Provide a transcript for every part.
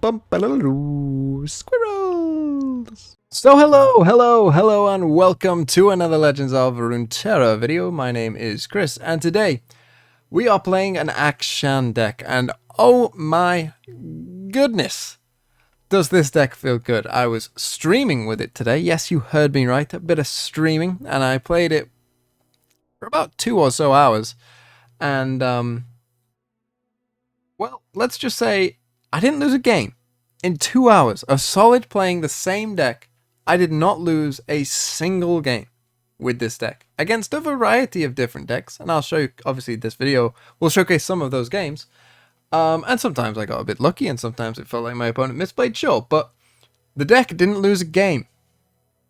Squirrels! So hello, and welcome to another Legends of Runeterra video. My name is Chris, and today we are playing an Akshan deck, and oh my goodness, does this deck feel good. I was streaming with it today. Yes, you heard me right, a bit of streaming, and I played it for about 2 or so hours, and well, let's just say I didn't lose a game. In 2 hours of solid playing the same deck, I did not lose a single game with this deck against a variety of different decks. And I'll show you, obviously, this video will showcase some of those games. And sometimes I got a bit lucky, and sometimes it felt like my opponent misplayed, sure. But the deck didn't lose a game.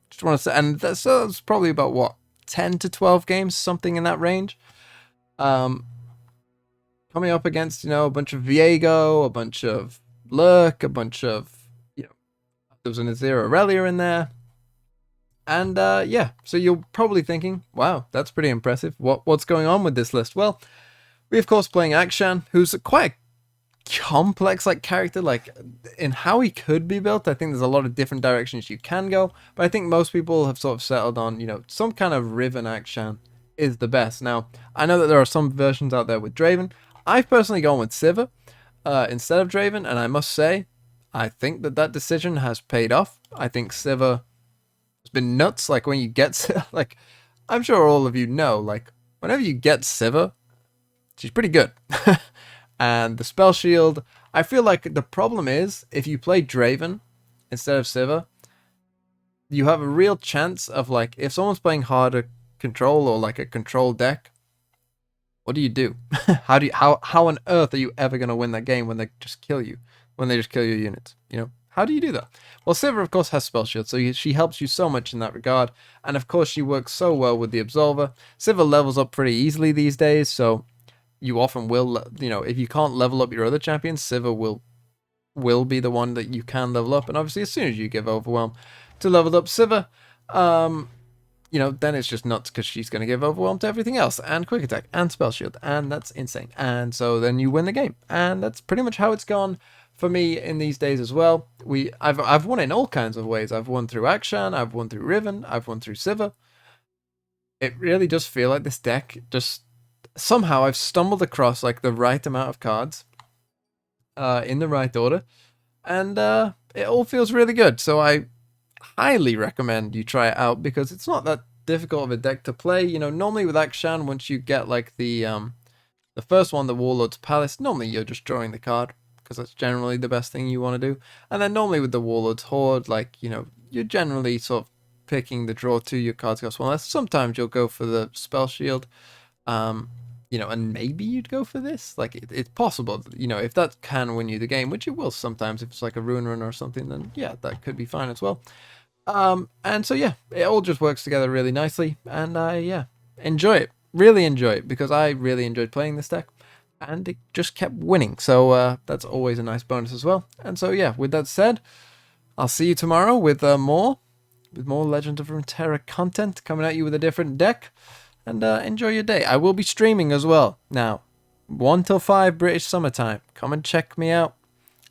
Just want to say, and that's probably about what, 10 to 12 games, something in that range. Coming up against, a bunch of Viego, a bunch of Lurk, a bunch of, there was an Azir Aurelia in there. And yeah, so you're probably thinking, wow, that's pretty impressive. What's going on with this list? Well, we of course playing Akshan, who's quite a complex character, in how he could be built. I think there's a lot of different directions you can go, but I think most people have sort of settled on, some kind of Riven Akshan is the best. Now, I know that there are some versions out there with Draven. I've personally gone with Sivir instead of Draven, and I must say, I think that decision has paid off. I think Sivir has been nuts. When you get, I'm sure all of you know, whenever you get Sivir, she's pretty good. And the spell shield, I feel like the problem is, if you play Draven instead of Sivir, you have a real chance of, if someone's playing harder control or a control deck, what do you do? How on earth are you ever going to win that game when they just kill you? When they just kill your units? How do you do that? Well, Sivir, of course, has spell shield, so she helps you so much in that regard. And of course, she works so well with the Absolver. Sivir levels up pretty easily these days, so you often will, if you can't level up your other champions, Sivir will be the one that you can level up. And obviously, as soon as you give Overwhelm to level up Sivir, then it's just nuts because she's going to give Overwhelm to everything else, and Quick Attack, and Spell Shield, and that's insane. And so then you win the game, and that's pretty much how it's gone for me in these days as well. I've won in all kinds of ways. I've won through Akshan, I've won through Riven, I've won through Sivir. It really does feel like this deck just somehow I've stumbled across the right amount of cards in the right order, and it all feels really good. So I highly recommend you try it out because it's not that difficult of a deck to play. Normally with Akshan, once you get the first one, the Warlord's Palace, normally you're just drawing the card because that's generally the best thing you want to do. And then normally with the Warlord's Horde, you're generally sort of picking the draw to your cards cost one less. Sometimes you'll go for the spell shield, and maybe you'd go for this. It's possible, if that can win you the game, which it will sometimes. If it's a rune run or something, then yeah, that could be fine as well. And so yeah, it all just works together really nicely, and I enjoy it, really enjoy it, because I really enjoyed playing this deck, and it just kept winning. So that's always a nice bonus as well. And so yeah, with that said, I'll see you tomorrow with more Legend of Runeterra content coming at you with a different deck. And enjoy your day. I will be streaming as well. Now, 1 till 5 British summertime. Come and check me out.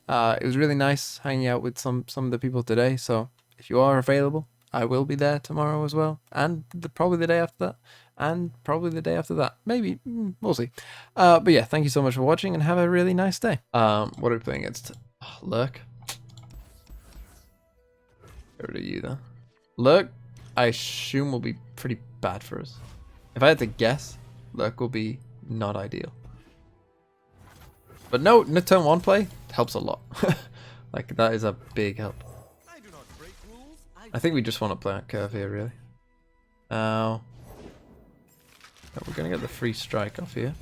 It was really nice hanging out with some of the people today. So if you are available, I will be there tomorrow as well. And probably the day after that. And probably the day after that. Maybe. We'll see. But yeah, thank you so much for watching and have a really nice day. What are we playing against? Oh, Lurk. Get rid of you though. Lurk, I assume will be pretty bad for us. If I had to guess, Lurk will be not ideal. But no, turn 1 play helps a lot. That is a big help. I think we just want to play out curve here, really. Now, we're going to get the free strike off here.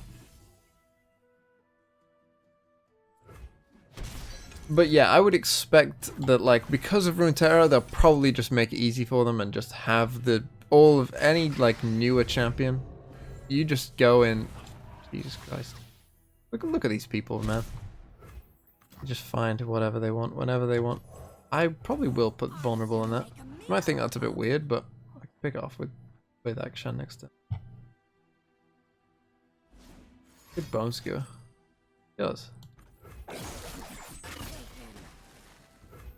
But yeah, I would expect that, because of Runeterra, they'll probably just make it easy for them and just have all of any newer champion. You just go in. Jesus Christ! Look at these people, man. You just find whatever they want whenever they want. I probably will put vulnerable in that. You might think that's a bit weird, but I can pick it off with Akshan next to. Good bone skewer. It does.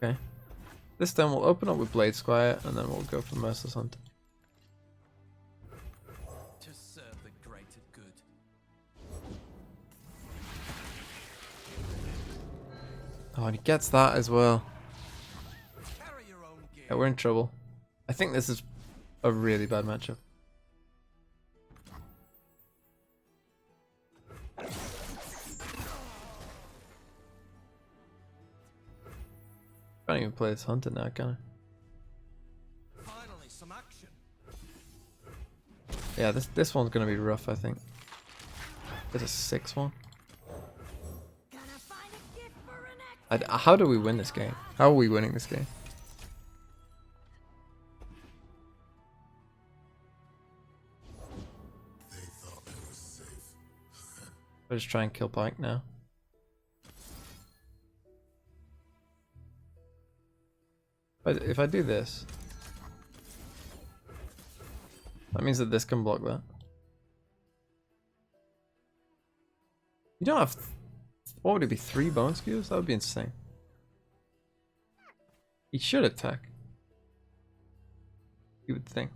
Okay. This time we'll open up with Blade Squire and then we'll go for Merciless Hunter. To serve the greater good. Oh, and he gets that as well. Carry your own gear. Yeah, we're in trouble. I think this is a really bad matchup. Can't even play this hunter now, can I? Finally, some action. Yeah, this one's gonna be rough, I think. There's a 6-1. How do we win this game? How are we winning this game? They thought it was safe. I'll just try and kill Pike now. If I do this, that means that this can block that. You don't have... What would it be? 3 bone skewers? That would be insane. He should attack. You would think.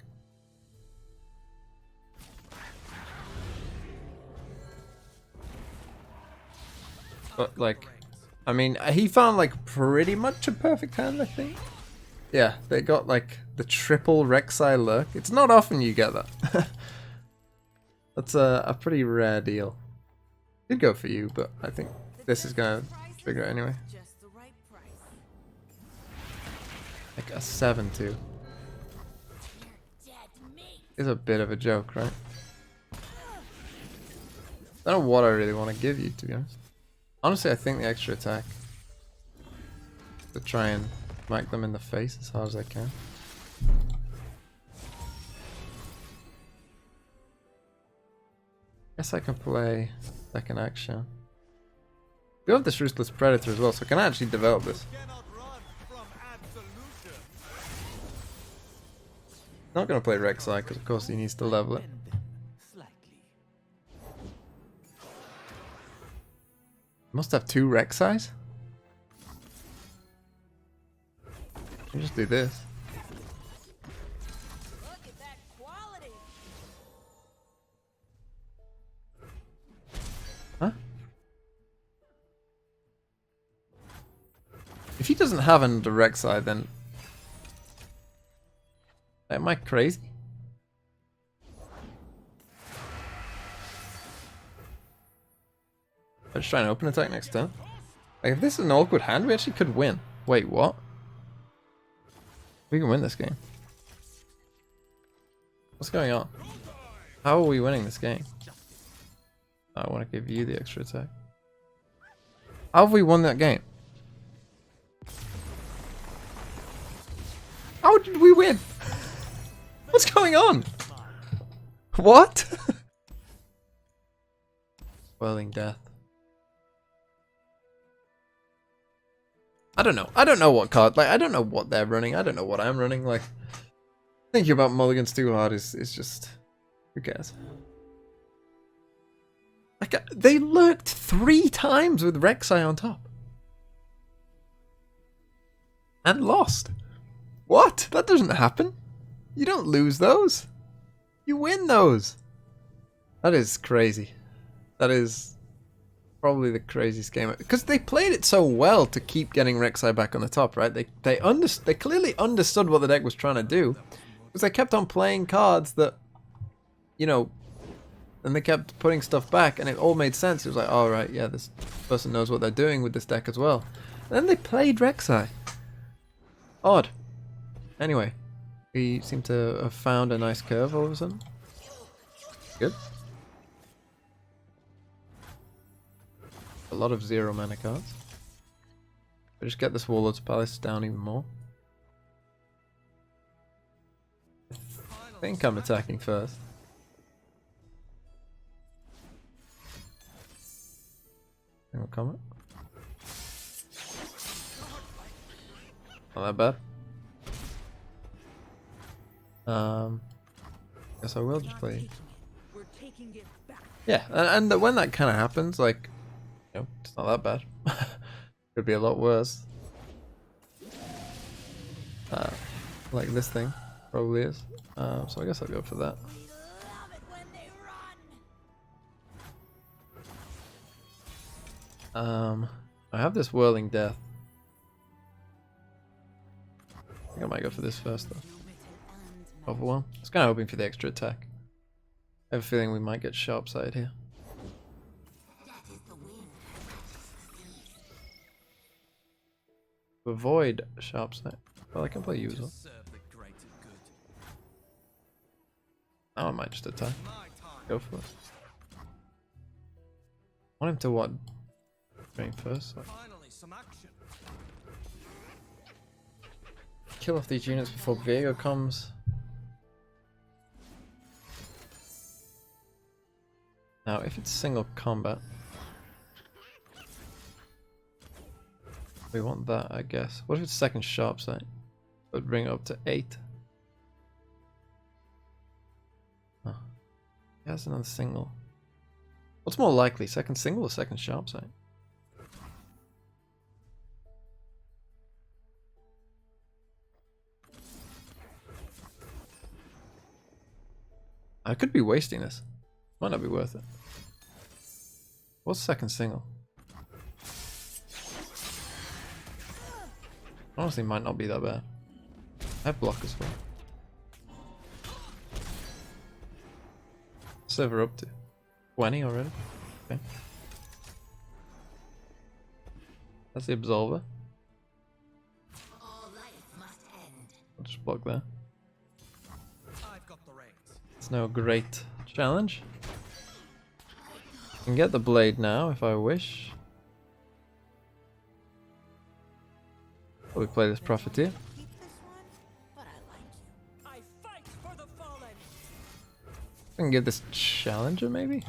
But like, I mean, he found like pretty much a perfect hand, I think. Yeah, they got like the triple Rek'Sai lurk. It's not often you get that. That's a pretty rare deal. Did go for you, but I think this is gonna trigger it anyway. Like a 7-2. Is a bit of a joke, right? I don't know what I really want to give you, to be honest. Honestly, I think the extra attack to try and smack them in the face as hard as I can. Guess I can play second Akshan. We have this Ruthless Predator as well, so I can actually develop this. Not gonna play Rek'Sai because of course he needs to level it. Must have 2 Rek'Sais? I'll just do this. Huh? If he doesn't have another Rek'Sai, then... Am I crazy? I'll just try and open attack next turn. Like, if this is an awkward hand, we actually could win. Wait, what? We can win this game. What's going on? How are we winning this game? I want to give you the extra attack. How have we won that game? How did we win? What's going on? What? Swirling Death. I don't know. I don't know what card. Like, I don't know what they're running. I don't know what I'm running. Like, thinking about mulligans too hard is just... Who cares? Like, they lurked 3 times with Rek'Sai on top. And lost. What? That doesn't happen. You don't lose those. You win those. That is crazy. That is probably the craziest game. Because they played it so well to keep getting Rek'Sai back on the top, right? They clearly understood what the deck was trying to do. Because they kept on playing cards that, you know, and they kept putting stuff back and it all made sense. It was like, all right, yeah, this person knows what they're doing with this deck as well. And then they played Rek'Sai. Odd. Anyway, we seem to have found a nice curve all of a sudden. Good. A lot of 0 mana cards. But just get this Warlord's Palace down even more. I think I'm attacking first. Single comment. Not that bad. Guess I will just play. Yeah, and when that kind of happens, like, you know, it's not that bad. Could be a lot worse. like this thing probably is. So I guess I'll go for that. I have this Whirling Death. I think I might go for this first though. Overwhelm. I was kind of hoping for the extra attack. I have a feeling we might get sharp side here. Avoid sharp side. Well, I can play you as well. Now I might just attack. Go for it. I want him to what? Drain first. So. Finally, some action. Kill off these units before Viego comes. Now, if it's single combat, we want that, I guess. What if it's second sharp sight? That would bring it up to 8. Oh. He has another single. What's more likely, second single or second sharp sight? I could be wasting this. Might not be worth it. What's second single? Honestly, might not be that bad. I have block as well. Sivir up to 20 already. Okay. That's the Absolver. I'll just block there. I've got the reins. It's no great challenge. I can get the blade now if I wish. We play this Profiteer. I fight for the fallen. I can give this Challenger maybe?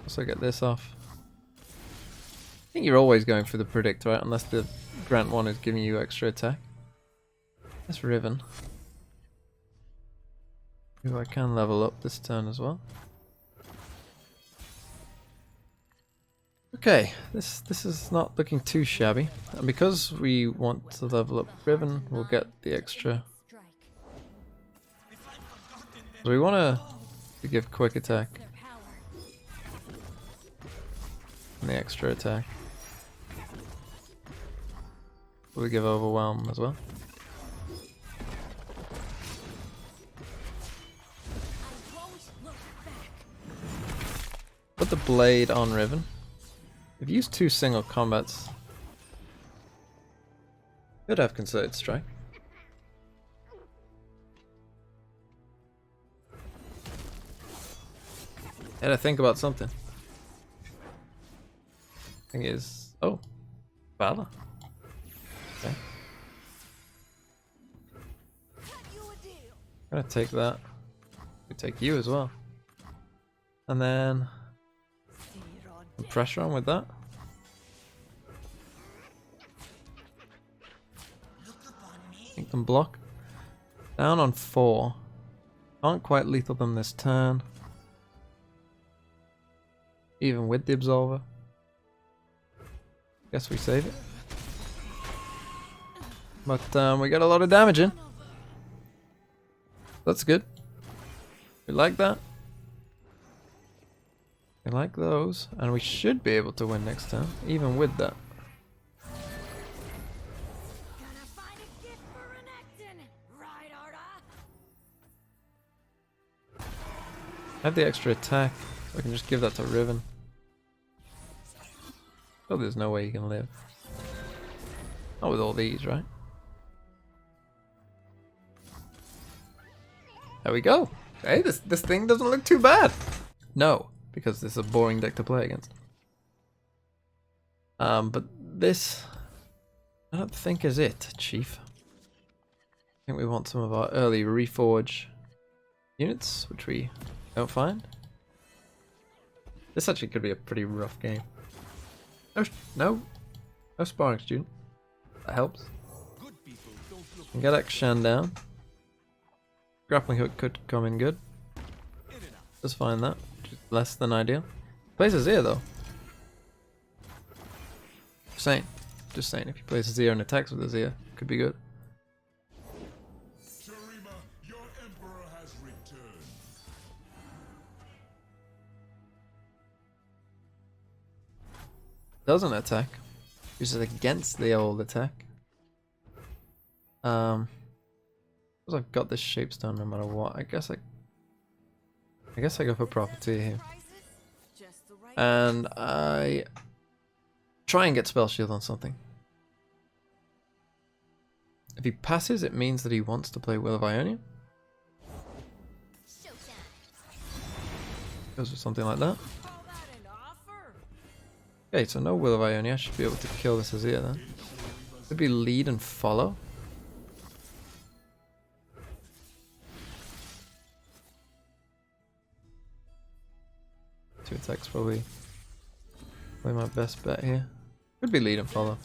Also get this off. I think you're always going for the Predict, right? Unless the Grant one is giving you extra attack. That's Riven. Who I can level up this turn as well. Okay, this is not looking too shabby. And because we want to level up Riven, we'll get the extra. So we want to give quick attack. And the extra attack. Will we give overwhelm as well? Put the blade on Riven. We've used 2 single combats. Could have concerted strike. Had to think about something. Thing is, oh, Valor. Okay. I'm gonna take that. We take you as well, and then some pressure on with that. Make them block. Down on 4. Can't quite lethal them this turn. Even with the Absolver. Guess we save it. But we got a lot of damage in. That's good. We like that. We like those. And we should be able to win next turn, even with that. I have the extra attack, so I can just give that to Riven. Oh, there's no way you can live. Not with all these, right? There we go. Hey, this thing doesn't look too bad. No, because this is a boring deck to play against. But this, I don't think is it, Chief. I think we want some of our early Reforge units, which we don't find. This actually could be a pretty rough game. No sparring student. That helps. And get Akshan down. Grappling hook could come in good. Just find that. Just less than ideal. Place is here though. Just saying. Just saying, if he plays Azir and attacks with Azir, could be good. Shurima, your emperor has returned. Doesn't attack. Uses against the old attack. Because I've got this shapestone no matter what. I guess I go for property here. And I try and get spell shield on something. If he passes, it means that he wants to play Will of Ionia. Goes with something like that. Okay, so no Will of Ionia. I should be able to kill this Azir then. Could be lead and follow. Two attacks probably my best bet here. Could be lead and follow.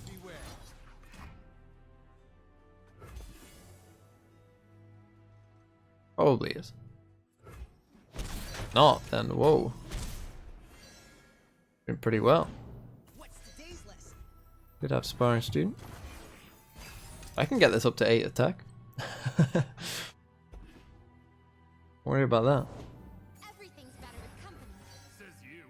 Probably is. Not then, whoa. Doing pretty well. Did have sparring student. I can get this up to 8 attack. Don't worry about that. Everything's better with company. Says you.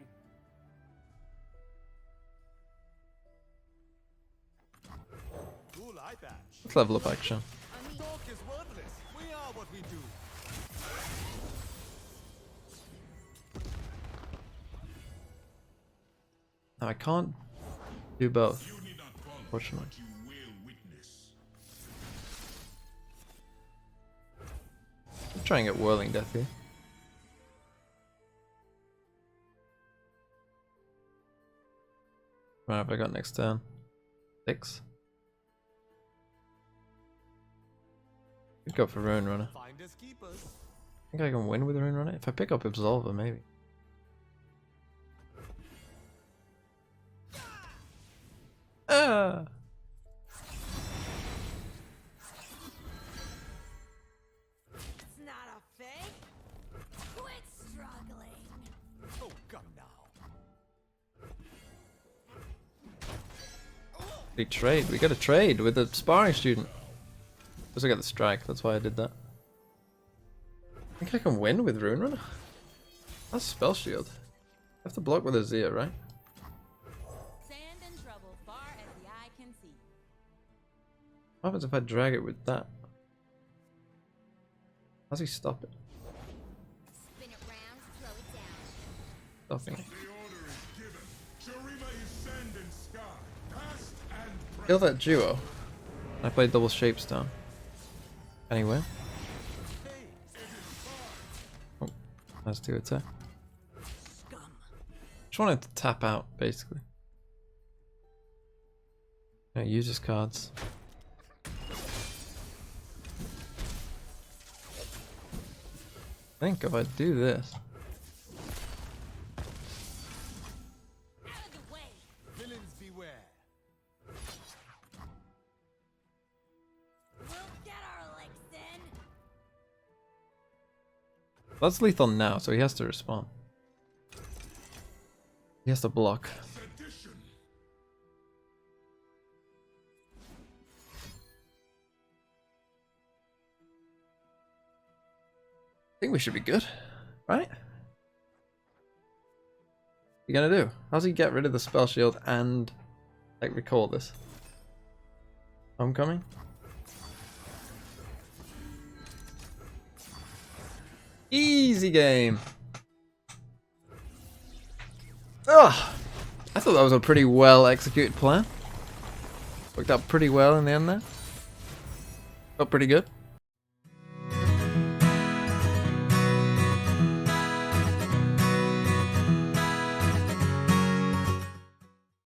Cool eye patch. Let's level up Akshan. Talk is worthless. We are what we do. Now I can't do both, You need not call unfortunately. what you will witness. I'm trying to get Whirling Death here. What have I got next turn? 6. Could go for Rune Runner. Finders keepers. I think I can win with Rune Runner if I pick up Absolver, maybe. Ah! It's not a fake. Quit struggling. Oh, come now. We trade. We got to trade with the sparring student. Plus I got the strike. That's why I did that. I think I can win with Rune Runner. That's spell shield. I have to block with Azir, right? Sand and trouble far as the eye can see. What happens if I drag it with that? How's he stop it? Spin it round, throw it down. Stopping it. The order is given. Shurima is sand and sky, past and present. Kill that duo. I played double Shapestone. Anyway. Oh, that's 2 attack. Just wanted to tap out, basically. Yeah, use his cards. I think if I do this, Out of the way. Villains beware. We'll get our licks in. that's lethal now, so he has to respond. He has to block. Sedition. I think we should be good, right? What you gonna do? How's he get rid of the spell shield and like recall this? Homecoming? Easy game. Ugh! I thought that was a pretty well executed plan. Worked out pretty well in the end there. Felt pretty good.